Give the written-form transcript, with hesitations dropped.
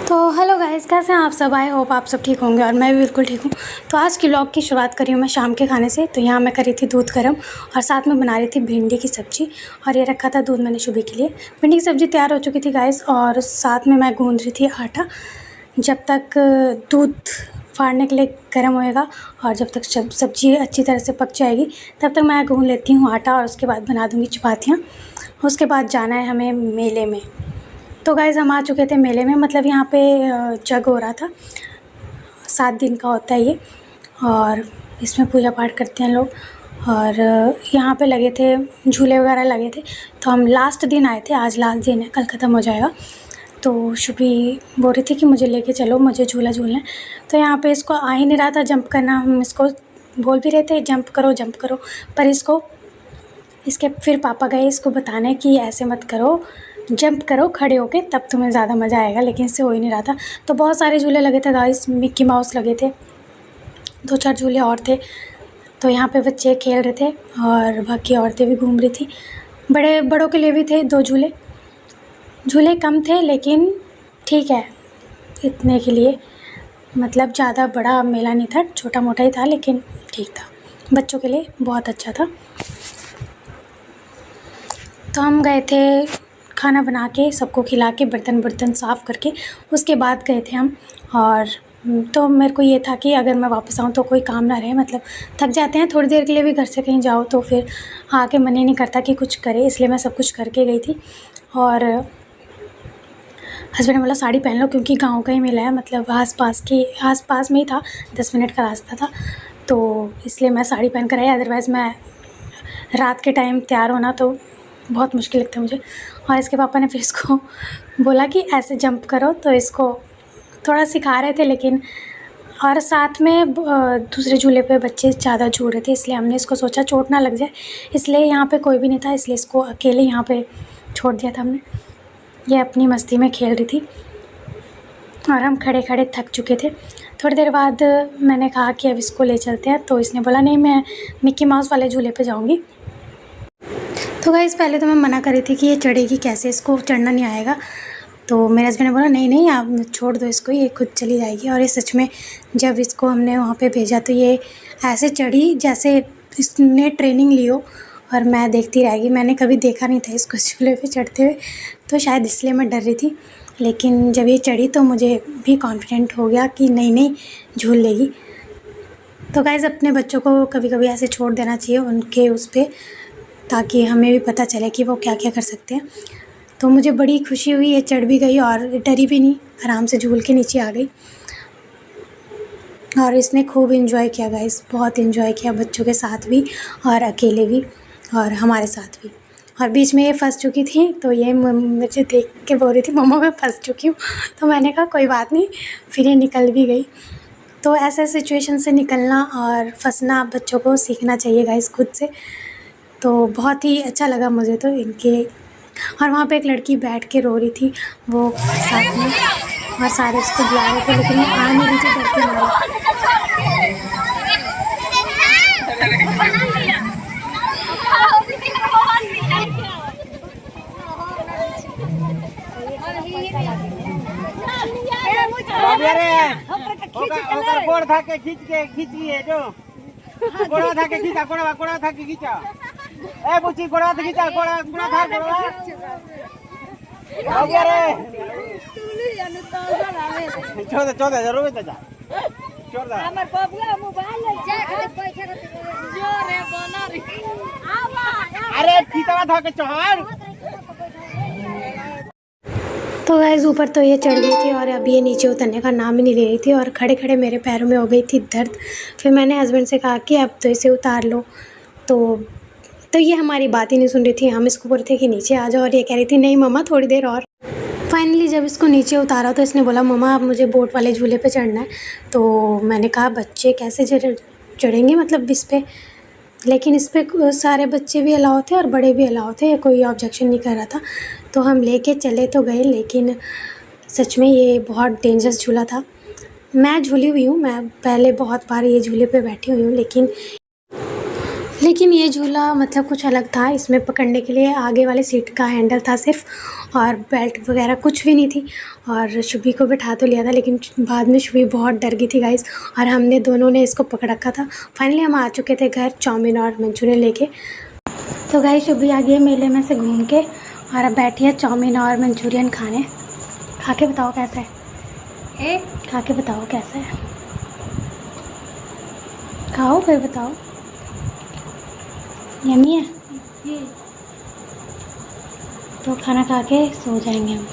तो hello guys, कैसे हैं आप सब। आई होप आप सब ठीक होंगे और मैं भी बिल्कुल ठीक हूँ। तो आज की व्लॉग की शुरुआत करी हूँ मैं शाम के खाने से। तो यहाँ मैं करी थी दूध गर्म और साथ में बना रही थी भिंडी की सब्ज़ी और ये रखा था दूध मैंने सुबह के लिए। भिंडी की सब्ज़ी तैयार हो चुकी थी गाइस और साथ में मैं गूँध रही थी आटा। जब तक दूध फाड़ने के लिए गर्म होएगा और जब तक सब्ज़ी अच्छी तरह से पक जाएगी तब तक मैं गूँध लेती हूँ आटा और उसके बाद बना दूँगी चपातियाँ। उसके बाद जाना है हमें मेले में। तो गाइज़ हम आ चुके थे मेले में, मतलब यहाँ पे जग हो रहा था। 7 दिन का होता है ये और इसमें पूजा पाठ करते हैं लोग। और यहाँ पे लगे थे झूले वगैरह लगे थे। तो हम लास्ट दिन आए थे, आज लास्ट दिन है, कल ख़त्म हो जाएगा। तो शुभी बोल रही थी कि मुझे लेके चलो, मुझे झूला झूलना है। तो यहाँ पे इसको आ ही नहीं रहा था जंप करना। हम इसको बोल भी रहे थे जंप करो, पर इसके फिर पापा गए इसको बताने कि ऐसे मत करो, जंप करो खड़े होके, तब तुम्हें ज़्यादा मज़ा आएगा। लेकिन इससे हो ही नहीं रहा था। तो बहुत सारे झूले लगे थे गाइस, मिक्की माउस लगे थे, 2-4 झूले और थे। तो यहाँ पे बच्चे खेल रहे थे और बाकी औरतें भी घूम रही थी। बड़ों के लिए भी थे 2 झूले। झूले कम थे लेकिन ठीक है, इतने के लिए मतलब ज़्यादा बड़ा मेला नहीं था, छोटा मोटा ही था लेकिन ठीक था, बच्चों के लिए बहुत अच्छा था। तो हम गए थे खाना बना के सबको खिला के, बर्तन साफ़ करके उसके बाद गए थे हम। और तो मेरे को ये था कि अगर मैं वापस आऊँ तो कोई काम ना रहे, मतलब थक जाते हैं थोड़ी देर के लिए भी घर से कहीं जाओ तो फिर आके मन ही नहीं करता कि कुछ करे, इसलिए मैं सब कुछ करके गई थी। और हस्बैंड ने बोला साड़ी पहन लो क्योंकि गाँव का ही मेला है, मतलब आस पास में ही था, 10 मिनट का रास्ता था। तो इसलिए मैं साड़ी पहन कर आई, अदरवाइज़ मैं रात के टाइम तैयार होना तो बहुत मुश्किल लगता है मुझे। और इसके पापा ने फिर इसको बोला कि ऐसे जंप करो, तो इसको थोड़ा सिखा रहे थे। लेकिन और साथ में दूसरे झूले पे बच्चे ज़्यादा झूल रहे थे, इसलिए हमने इसको सोचा चोट ना लग जाए, इसलिए यहाँ पे कोई भी नहीं था, इसलिए इसको अकेले यहाँ पे छोड़ दिया था हमने। ये अपनी मस्ती में खेल रही थी और हम खड़े खड़े थक चुके थे। थोड़ी देर बाद मैंने कहा कि अब इसको ले चलते हैं, तो इसने बोला नहीं, मैं मिक्की माउस वाले झूले पे जाऊँगी। तो गाइस पहले तो मैं मना कर रही थी कि ये चढ़ेगी कैसे, इसको चढ़ना नहीं आएगा। तो मेरे हस्बैंड ने बोला नहीं आप छोड़ दो इसको, ये खुद चली जाएगी। और ये सच में जब इसको हमने वहाँ पे भेजा तो ये ऐसे चढ़ी जैसे इसने ट्रेनिंग ली हो, और मैं देखती रह गई। मैंने कभी देखा नहीं था इसको झूले पे चढ़ते हुए, तो शायद इसलिए मैं डर रही थी। लेकिन जब ये चढ़ी तो मुझे भी कॉन्फिडेंट हो गया कि नहीं झूल लेगी। तो गाइस अपने बच्चों को कभी कभी ऐसे छोड़ देना चाहिए उनके उस पर, ताकि हमें भी पता चले कि वो क्या क्या कर सकते हैं। तो मुझे बड़ी खुशी हुई, ये चढ़ भी गई और डरी भी नहीं, आराम से झूल के नीचे आ गई। और इसने खूब एंजॉय किया गाइस, बहुत एंजॉय किया, बच्चों के साथ भी और अकेले भी और हमारे साथ भी। और बीच में ये फंस चुकी थी, तो ये मुझे देख के बोल रही थी मम्मा मैं फंस चुकी हूँ। तो मैंने कहा कोई बात नहीं, फिर ये निकल भी गई। तो ऐसे सिचुएशन से निकलना और फंसना बच्चों को सीखना चाहिए गाइस खुद से। तो बहुत ही अच्छा लगा मुझे तो इनके। और वहाँ पे एक लड़की बैठ के रो रही थी वो साथ में, और सारे उसको बुला रहे थे लेकिन वो आ नहीं रही थी, डर के मारे। गोड़ था के खींचिए जो गोड़ा था के खींचा, गोड़ा था के खींचा, ए बुची गोड़ा था खींचा, गोड़ा था गोड़ा हो गया रे। छोड़ दे जरूर जा, छोड़ दे हमर बबुआ मोबाइल ले जा बैठे जो रे बना रे। अरे खींचवा था के चढ़। तो गाइस ऊपर तो ये चढ़ गई थी और अब ये नीचे उतरने का नाम ही नहीं ले रही थी, और खड़े खड़े मेरे पैरों में हो गई थी दर्द। फिर मैंने हस्बैंड से कहा कि अब तो इसे उतार लो। तो ये हमारी बात ही नहीं सुन रही थी। हम इसको बोल रहे थे कि नीचे आ जाओ और ये कह रही थी नहीं मम्मा थोड़ी देर और। फाइनली जब इसको नीचे उतारा तो इसने बोला मम्मा अब मुझे बोट वाले झूले पे चढ़ना है। तो मैंने कहा बच्चे कैसे चढ़ेंगे, मतलब इस पर। लेकिन इस पर सारे बच्चे भी अलाउ थे और बड़े भी अलाउ थे, कोई ऑब्जेक्शन नहीं कर रहा था। तो हम लेके चले तो गए, लेकिन सच में ये बहुत डेंजरस झूला था। मैं झूली हुई हूँ, मैं पहले बहुत बार ये झूले पे बैठी हुई हूँ, लेकिन ये झूला मतलब कुछ अलग था। इसमें पकड़ने के लिए आगे वाले सीट का हैंडल था सिर्फ, और बेल्ट वगैरह कुछ भी नहीं थी। और शुभी को बिठा तो लिया था, लेकिन बाद में शुभी बहुत डर गई थी गाइस, और हमने दोनों ने इसको पकड़ रखा था। फाइनली हम आ चुके थे घर चाउमीन और मंचूरियन लेके। तो गाइस शुभी आ गई है मेले में से घूम के, और अब बैठी है चाउमीन और मंचूरियन खाने। खा के बताओ कैसा है, खा के बताओ कैसा है, खाओ फिर बताओ। यम्मी है। तो खाना खा के सो जाएंगे हम।